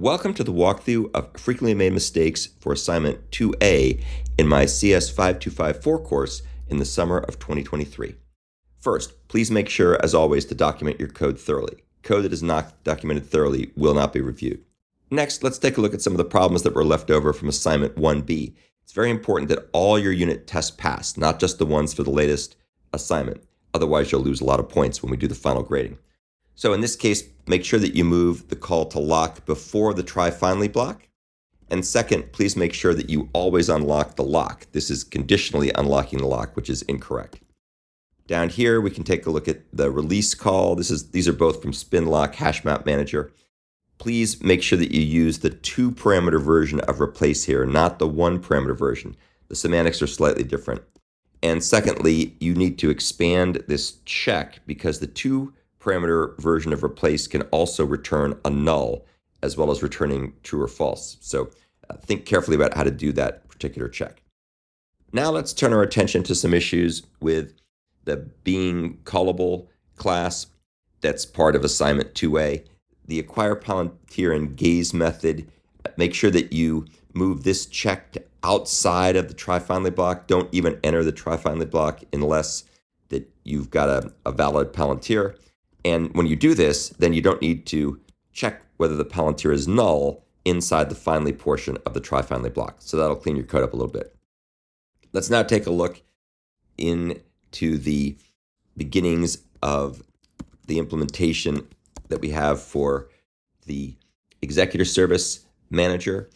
Welcome to the walkthrough of frequently made mistakes for assignment 2A in my CS 5254 course in the summer of 2023. First, please make sure, as always, to document your code thoroughly. Code that is not documented thoroughly will not be reviewed. Next, let's take a look at some of the problems that were left over from assignment 1B. It's very important that all your unit tests pass, not just the ones for the latest assignment. Otherwise, you'll lose a lot of points when we do the final grading. So in this case, make sure that you move the call to lock before the try finally block. And second, please make sure that you always unlock the lock. This is conditionally unlocking the lock, which is incorrect. Down here, we can take a look at the release call. These are both from SpinLock HashMap Manager. Please make sure that you use the 2-parameter version of replace here, not the 1-parameter version. The semantics are slightly different. And secondly, you need to expand this check because the 2-parameter version of replace can also return a null as well as returning true or false. So think carefully about how to do that particular check. Now let's turn our attention to some issues with the being callable class that's part of assignment 2A. The acquire Palantiri and gaze method, make sure that you move this check to outside of the try finally block. Don't even enter the try finally block unless that you've got a valid Palantiri. And when you do this, then you don't need to check whether the Palantiri is null inside the finally portion of the try finally block. So that'll clean your code up a little bit. Let's now take a look into the beginnings of the implementation that we have for the Executor Service Manager.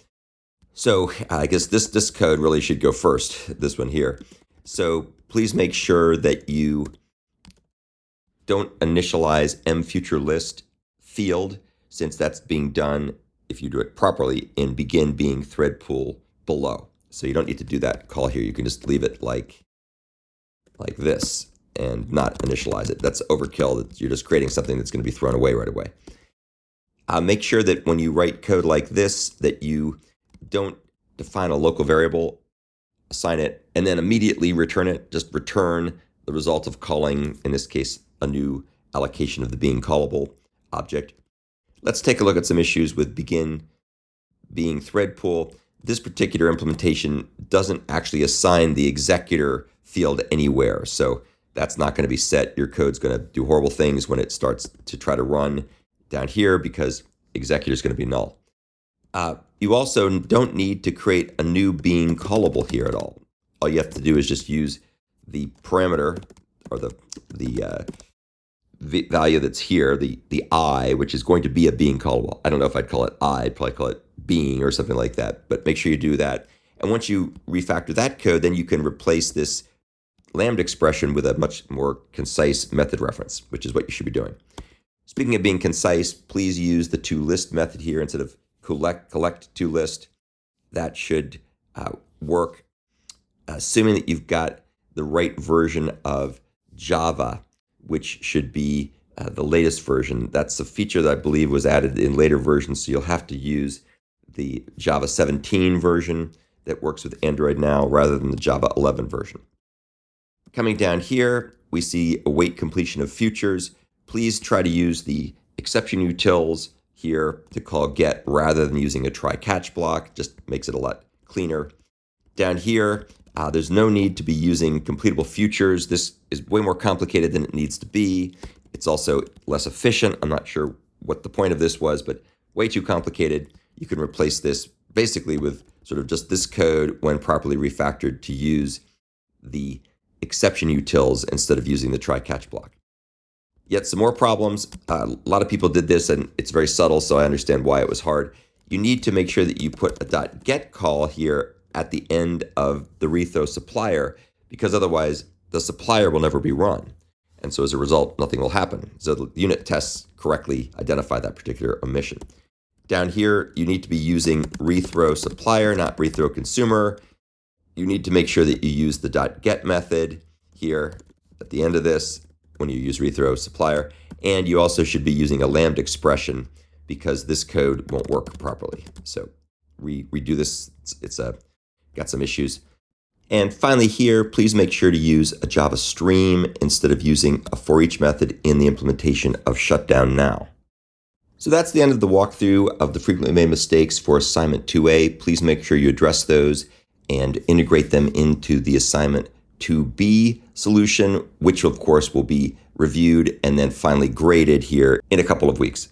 So I guess this code really should go first, this one here. So please make sure that you don't initialize mFutureList field, since that's being done, if you do it properly, in begin being thread pool below. So you don't need to do that call here. You can just leave it like this and not initialize it. That's overkill. You're just creating something that's going to be thrown away right away. Make sure that when you write code like this, that you don't define a local variable, assign it, and then immediately return it. Just return the result of calling, in this case, a new allocation of the being callable object. Let's take a look at some issues with begin being thread pool. This particular implementation doesn't actually assign the executor field anywhere, so that's not going to be set. Your code's going to do horrible things when it starts to try to run down here because executor is going to be null. You also don't need to create a new being callable here at all. All you have to do is just use the parameter or the value that's here, the I, which is going to be a being callable. I don't know if I'd call it I, I'd probably call it being or something like that, but make sure you do that. And once you refactor that code, then you can replace this lambda expression with a much more concise method reference, which is what you should be doing. Speaking of being concise, please use the toList method here instead of collect toList. That should work, assuming that you've got the right version of Java, which should be the latest version. That's a feature that I believe was added in later versions, so you'll have to use the Java 17 version that works with Android now rather than the Java 11 version. Coming down here, we see await completion of futures. Please try to use the exception utils here to call get rather than using a try catch block. Just makes it a lot cleaner. Down here, there's no need to be using completable futures. This is way more complicated than it needs to be. It's also less efficient. I'm not sure what the point of this was, but way too complicated. You can replace this basically with sort of just this code when properly refactored to use the exception utils instead of using the try catch block. Yet some more problems. A lot of people did this and it's very subtle, so I understand why it was hard. You need to make sure that you put a .get call here at the end of the rethrow supplier, because otherwise the supplier will never be run. And so as a result, nothing will happen. So the unit tests correctly identify that particular omission. Down here, you need to be using rethrow supplier, not rethrow consumer. You need to make sure that you use the .get method here at the end of this when you use rethrow supplier. And you also should be using a lambda expression because this code won't work properly. So redo this. It's got some issues. And finally here, please make sure to use a Java stream instead of using a for each method in the implementation of shutdown now. So that's the end of the walkthrough of the frequently made mistakes for assignment 2A. Please make sure you address those and integrate them into the assignment 2B solution, which of course will be reviewed and then finally graded here in a couple of weeks.